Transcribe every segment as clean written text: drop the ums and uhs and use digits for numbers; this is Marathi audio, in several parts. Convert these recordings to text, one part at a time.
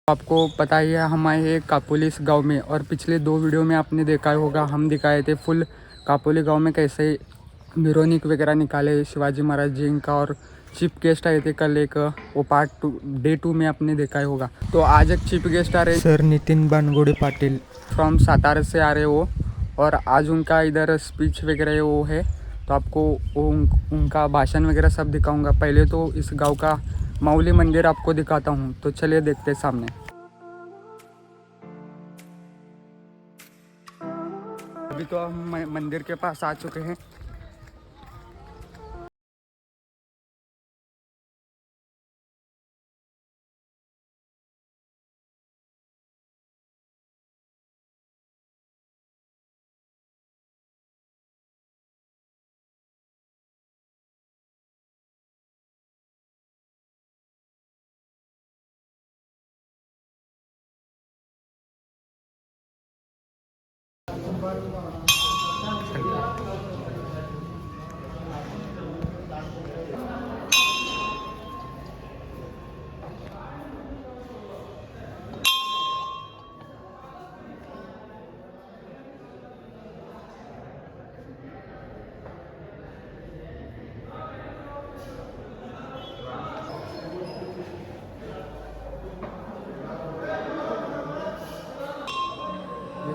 आपको पता ही है हम आए हैं कापोली इस गाँव में, और पिछले 2 वीडियो में आपने देखा होगा हम दिखाए थे फुल कापोली गांव में कैसे मिरोनिक वगैरह निकाले शिवाजी महाराज जी का, और चीफ गेस्ट आए थे कल एक, वो पार्ट 2 डे 2 में आपने देखा ही होगा। तो आज एक चीफ गेस्ट आ रहे सर नितिन बानगोड़े पाटिल फ्रॉम सातारा से आ रहे वो, और आज उनका इधर स्पीच वगैरह वो है, तो आपको वो उनका भाषण वगैरह सब दिखाऊंगा। पहले तो इस गांव का माउली मंदिर आपको दिखाता हूँ, तो चलिए देखते हैं सामने। अभी तो हम मंदिर के पास आ चुके हैं।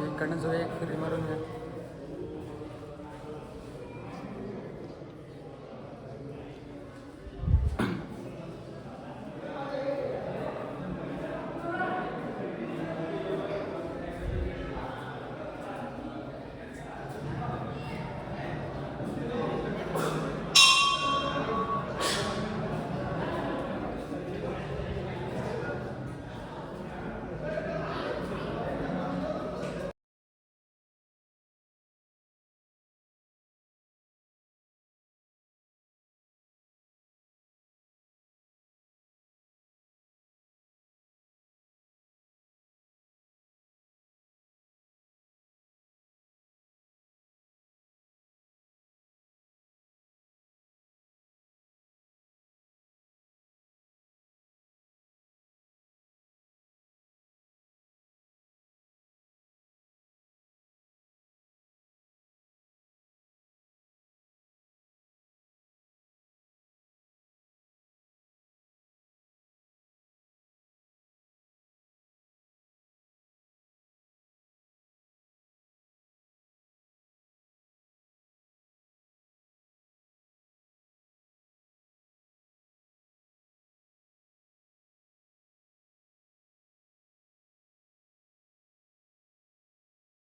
इकडनं जो एक फेरी मारून घ्या।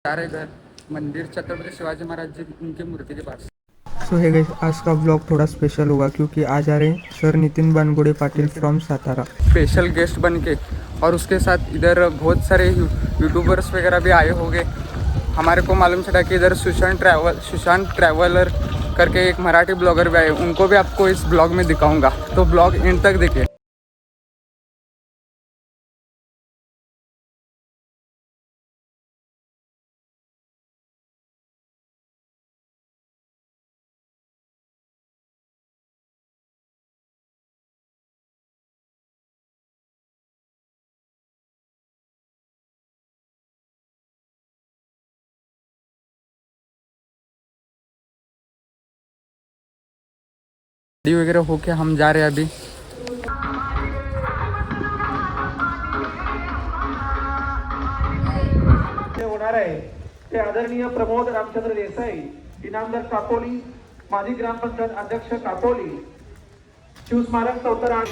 सारे घर मंदिर छत्रपति शिवाजी महाराज जी उनकी मूर्ति के पास। सो है गाइस, आज का ब्लॉग थोड़ा स्पेशल होगा क्योंकि आज आ रहे हैं sir Nitin Bangode Patil from Satara special guest बन के, और उसके साथ इधर बहुत सारे यूट्यूबर्स वगैरह भी आए होंगे। हमारे को मालूम चला कि इधर सुशांत ट्रैवलर करके एक मराठी ब्लॉगर भी आए, उनको भी आपको इस ब्लॉग में दिखाऊंगा, तो ब्लॉग एंड तक देखिए। वगैरह होके हम जा रहे हैं अभी। होणार आहे ते आदरणीय प्रमोद रामचंद्र देसाई, इनामदार कापोली, माजी ग्रामपंचायत अध्यक्ष कापोली, शिवस्मारक चौतरा।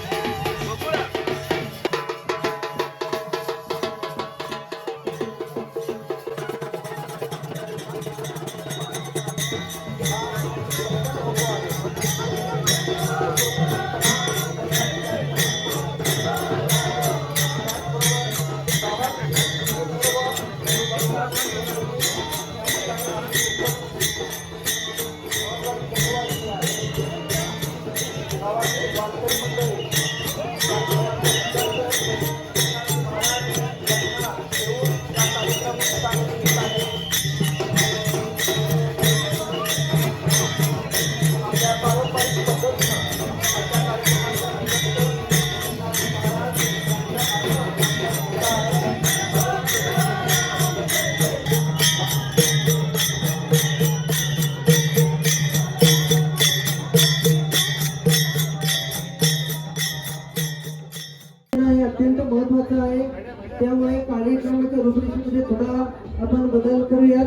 रुपरेषेमध्ये थोडा आपण बदल करूयात.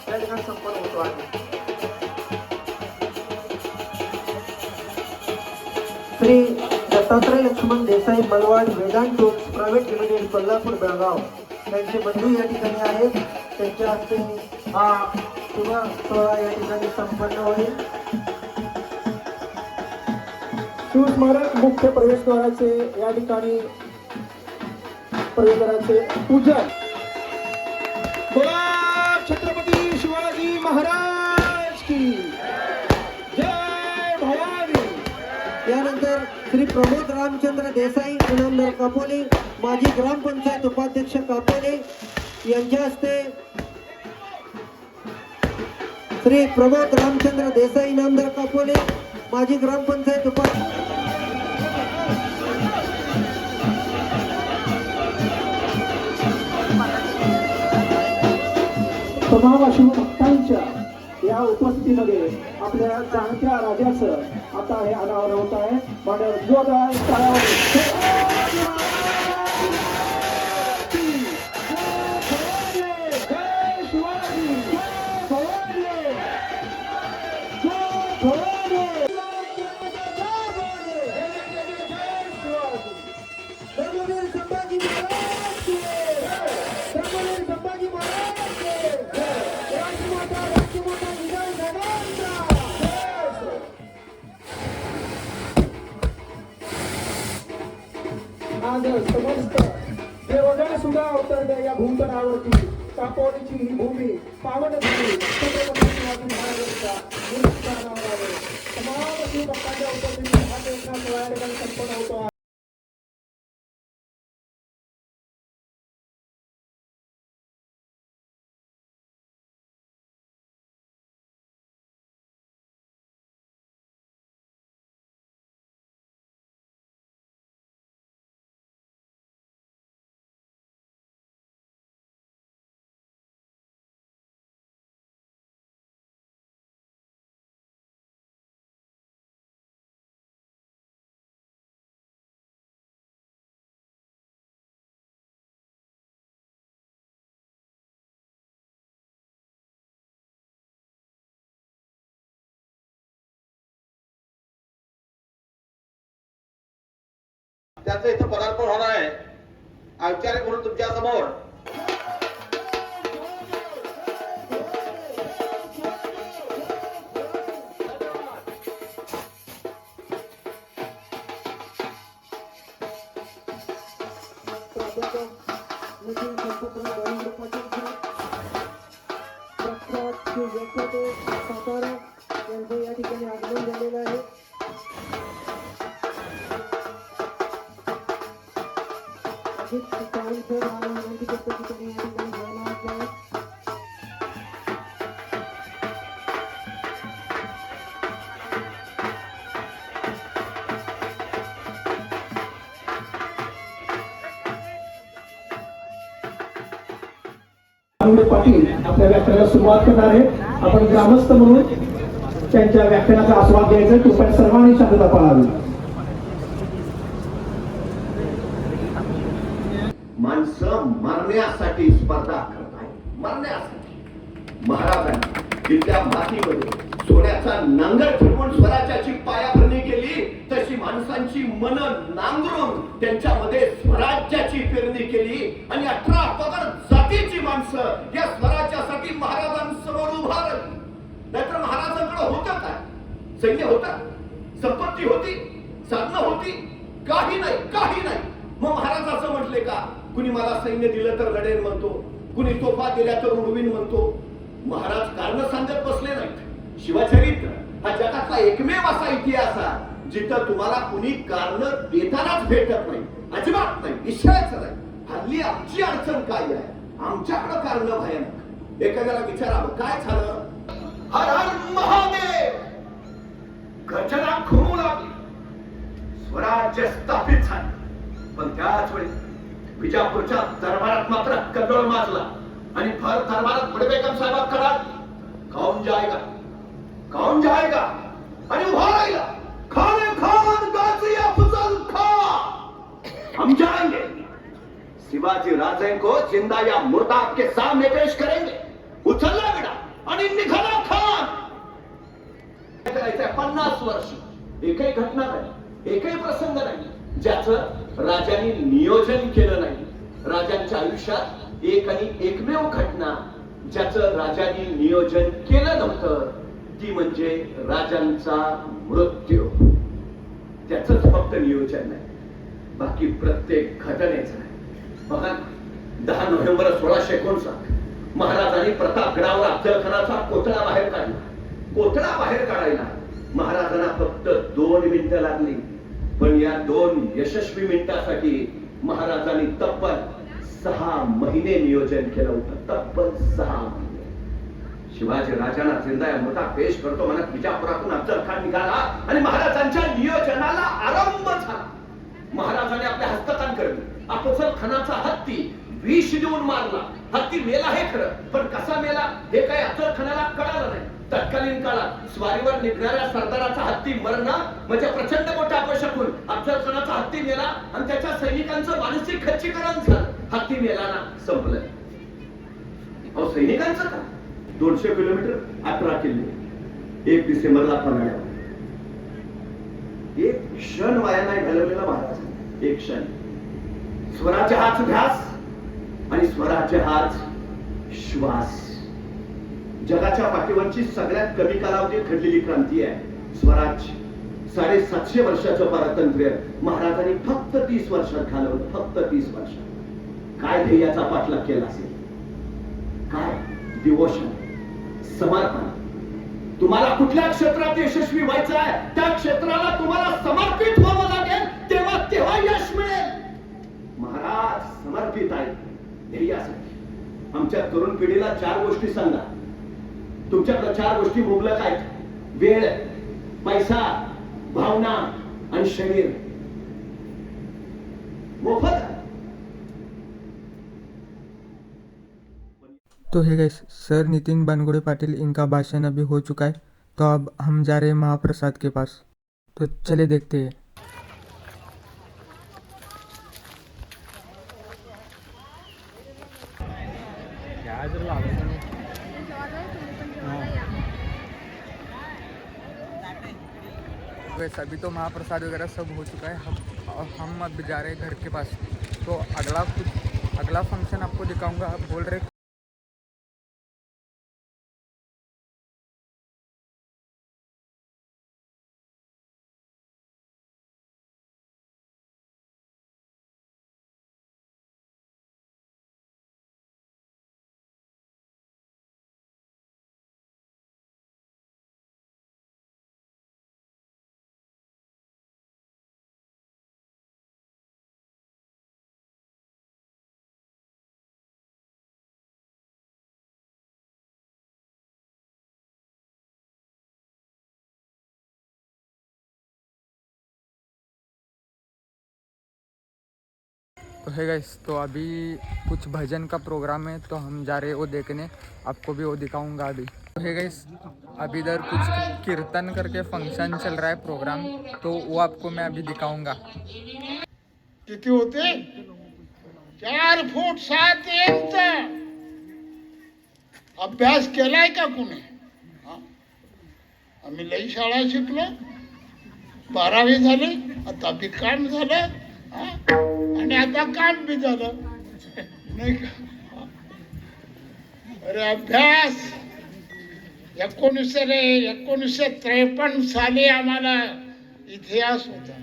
या ठिकाणी संपन्न होतो आहे. Shri Dattatray Laxman Desai Malwad Vedant tools private limited Kolhapur Belgaum त्यांचे बंधू या ठिकाणी आहेत. त्यांच्या हस्ते हा शुभ सोहळा या ठिकाणी संपन्न होईल. शिवस्मारक मुख्य प्रवेशद्वाराचे या ठिकाणी प्रवेशद्वाराचे पूजन. बोला छत्रपती शिवाजी महाराज की जय. भवानी. यानंतर श्री प्रमोद रामचंद्र देसाई इनामदार कापोले माजी ग्रामपंचायत उपाध्यक्ष कापोले यांच्या हस्ते श्री प्रमोद रामचंद्र देसाई इनामदार कापोले माजी ग्रामपंचायत उपाध्यक्ष तमाम शिवभक्तांच्या या उपस्थितीमध्ये आपल्या जाणत्या राजाचं आता हे अनावर होत आहे. मान्य जोरदार टाळ्यावर आज समस्त देवगण सुद्धा अवतरले या भूतलावरती. कापोलीची ही भूमी पावन भूमी छत्रपती शिवाजी महाराजांच्या निमित्तानं आहे. तमाम शिवभक्तांच्या उपस्थितीत हा देशना सोहळा या ठिकाणी संपन्न होतो आहे. त्याचं इथं पदार्पण होणार आहे. औपचारिक म्हणून तुमच्या समोर सातारा यांचं या ठिकाणी आगमन झालेलं आहे. विनंती करतो की त्यांनी या ठिकाणी जयमाला द्यावी. पाटील आपल्या व्याख्यानाला सुरुवात करणार आहे. आपण ग्रामस्थ म्हणून त्यांच्या व्याख्यानाचा आस्वाद घ्यायचा. कृपया सर्वांनी शांतता पाळावी. माणसं मरण्यासाठी स्पर्धा करत आहे. मरण्यासाठी महाराजांनी तिथल्या मातीमध्ये सोन्याचा नांगर फिरवून स्वराज्याची पायाभरणी केली, तशी माणसांची मन नांगरून त्यांच्यामध्ये स्वराज्याची पेरणी केली आणि 18 पगड जातीची माणसं या स्वराज्यासाठी महाराजांसमोर उभा राहिली. नाहीतर महाराजांकडे होतं काय? सैन्य होतं, संपत्ती होती, साधनं होती, काही नाही, काही नाही. मग महाराज असं म्हटले का, कुणी मला सैन्य दिलं तर लढेन म्हणतो, कुणी तोफा दिल्या तर उडवीन म्हणतो. महाराज कारण सांगत बसले नाहीत. शिवचरित्र हा जगातला एकमेव असा इतिहास आहे जिथं तुम्हाला कुणी कारण देतानाच भेटत नाही, अजिबात नाही, विषयाच नाही. हल्ली आमची अडचण काय आहे? आमच्याकडे कारण भयानक. एखाद्याला विचारावं काय झालं, हर हर महादेव गर्जना घुमू लागली, स्वराज्य स्थापित झाले. पण त्याच वेळी विजापूरच्या दरबारात मात्र कल्लोळ माजला आणि भर दरबारात बडे बेगम साहेब करार कौन जाएगा, कौन जाएगा आणि उभा राहिला खान खान गाजी अफजल खान. शिवाजी राजे को जिंदा या मुर्दा आपके सामने पेश करेंगे. उचलला विडा आणि निघाला खान. करायचंय 50 वर्ष एकही घटना नाही, एकही प्रसंग नाही ज्याचं राजांनी नियोजन केलं नाही. राजांच्या आयुष्यात एक आणि एकमेव घटना ज्याचं राजांनी नियोजन केलं नव्हतं ती म्हणजे राजांचा मृत्यू. त्याच फक्त नियोजन नाही, बाकी प्रत्येक घटनेचं आहे. बघा 10 नोव्हेंबर 1659 महाराजांनी प्रतापगडावर अफजलखानाचा कोथळा बाहेर काढला. कोथळा बाहेर काढायला महाराजांना फक्त 2 मिनिटं लागली, पण या 2 यशस्वी मिनिटासाठी महाराजांनी तब्बल 6 महिने नियोजन केलं होतं. तब्बल 6 महिने. शिवाजी राजांना जिंदा या मोठा पेश करतो म्हणत विजापुरातून अफजल खान निघाला आणि महाराजांच्या नियोजनाला आरंभ झाला. महाराजांनी आपल्या हस्तकान करली. अफजल खानाचा हत्ती विष देऊन मारला. हत्ती मेला हे खरं, पण कसा मेला हे काही अफजल खानाला कळालं नाही. तत्कालीन काळात स्वारीवर निघणाऱ्या सरदाराचा हत्ती मरणं म्हणजे प्रचंड मोठा अपशकुन होऊन अफजल खानाचा हत्ती मेला आणि त्याच्या सैनिकांचं मानसिक खच्चीकरण झालं. हत्ती मेला ना संपलं. अहो सैनिकांचं का 200 किलोमीटर 18 किल्ले 1 डिसेंबरला पन्हाळ्यावर. एक क्षण वाया नाही घालवलेला महाराज. एक क्षण. स्वराज्य हाच ध्यास आणि स्वराज्य हाच श्वास. जगाच्या पाठीवरची सगळ्यात कमी कालावधीत घडलेली क्रांती आहे स्वराज्य. 750 वर्षाचं पारतंत्र्य महाराजांनी फक्त 30 वर्षात घालवलं. फक्त 30 वर्षात. काय ध्येयाचा पाठलाग केला असेल, काय डिवोशन, समर्पण. तुम्हाला कुठल्या क्षेत्रात यशस्वी व्हायचं आहे त्या क्षेत्राला तुम्हाला समर्पित व्हावं लागेल, तेव्हा यश मिळेल. महाराज समर्पित आहेत ध्येयासाठी. आमच्या तरुण पिढीला 4 गोष्टी सांगा. तुमच्याकडे 4 गोष्टी मुबलक आहेत. वेळ, पैसा, भावना आणि शरीर. मोफत आहे. तो है गैस सर नितिन बानगुड़े पाटिल, इनका भाषण अभी हो चुका है. तो अब हम जा रहे हैं महाप्रसाद के पास. तो चले देखते हैं. वैसे अभी तो महाप्रसाद वगैरह सब हो चुका है. हम अब जा रहे हैं घर के पास. तो अगला फंक्शन आपको दिखाऊंगा. आप बोल रहे तो है गाइस. तो अभी कुछ भजन का प्रोग्राम है तो हम जा रहे हैं वो देखने. आपको भी वो दिखाऊंगा अभी. तो है गाइस अभी इधर कुछ कीर्तन करके फंक्शन चल रहा है प्रोग्राम, तो वो आपको मैं अभी दिखाऊंगा. किती होते 4 फूट 7 इंच. अभ्यास केलाय का कुणी? आम्ही लई शाळा शिकलो, 12वी झाली, आता काम झालं आणि आता काम बी झालं नाही का. अरे अभ्यास 1953 साली आम्हाला इतिहास होता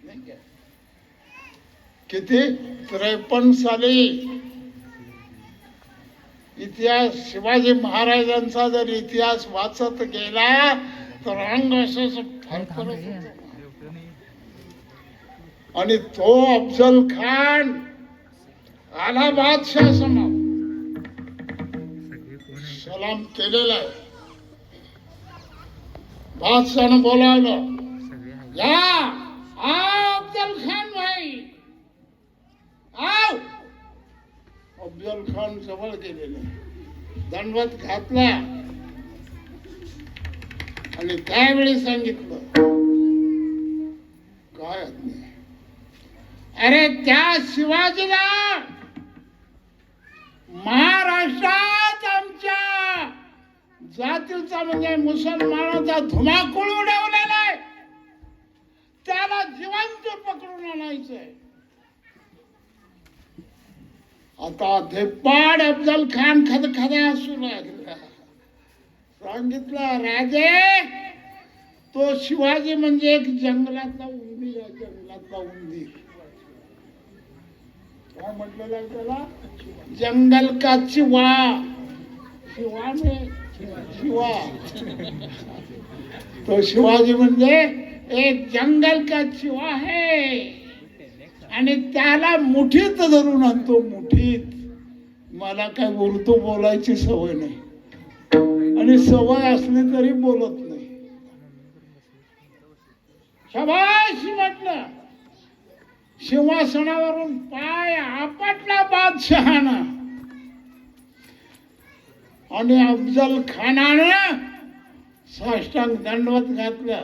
नाही का. किती 53 साली इतिहास. शिवाजी महाराजांचा जर इतिहास वाचत गेला तर अंग असं फरफरत होतं. आणि तो अफजल खान आला बादशाह समोर, सलाम केलेला आहे. बादशाहनं बोलावलं, या अफजल खान भाई आओ. अफजल खान जवळ गेलेले, दंडवत घातला आणि त्यावेळी सांगितलं काय. अरे त्या शिवाजीला जातीचा म्हणजे मुसलमानाचा धुमाकूळ उडवलेला आहे, त्याला जिवंत पकडून आणायचंय. आता धेप्पाड अफजल खान खदखदा असू लागला. सांगितलं राजे, तो शिवाजी म्हणजे एक जंगलातला उंदीर आहे, जंगलातला उंदीर. काय म्हटलेलं आहे त्याला? जंगल का चिवा. शिवा में शिवा. तो शिवाजी म्हणजे एक जंगल का चिवा है आणि त्याला मुठीत धरून आणतो, मुठीत. मला काय उर्दू बोलायची सवय नाही आणि सवय असली तरी बोलत नाही. शाबाश म्हटलं. सिंहासनावरून पाय आपटला बादशहानं आणि अफजल खानानं साष्टांग दंडवत घातलं,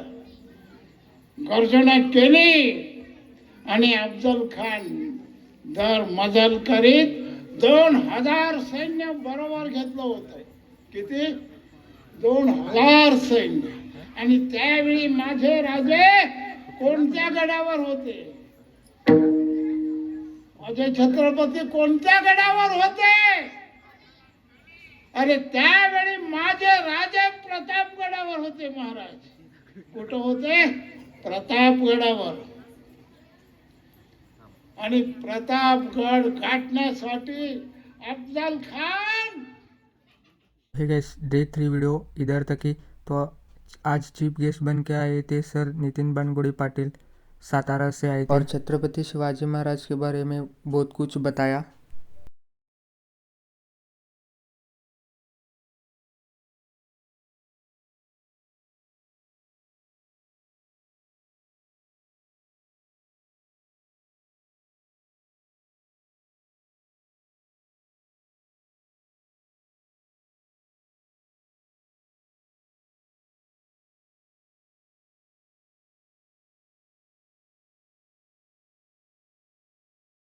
गर्जना केली आणि अफजल खान दर मजल करीत 2000 सैन्य बरोबर घेतलं होतं. किती? 2000 सैन्य. आणि त्यावेळी माझे राजे कोणत्या गडावर होते? माझे छत्रपती कोणत्या गडावर होते? अरे त्यावेळी माझे राजे प्रतापगडावर होते महाराज. कुठं होते? प्रतापगडावर. आणि प्रतापगड गाठण्यासाठी अफजल खान. हे गैस डे 3 वीडियो इधर तक ही. तो आज चीफ गेस्ट बन के आए थे सर नितिन बनगुड़े पाटिल, सातारा से आए थे और छत्रपति शिवाजी महाराज के बारे में बहुत कुछ बताया.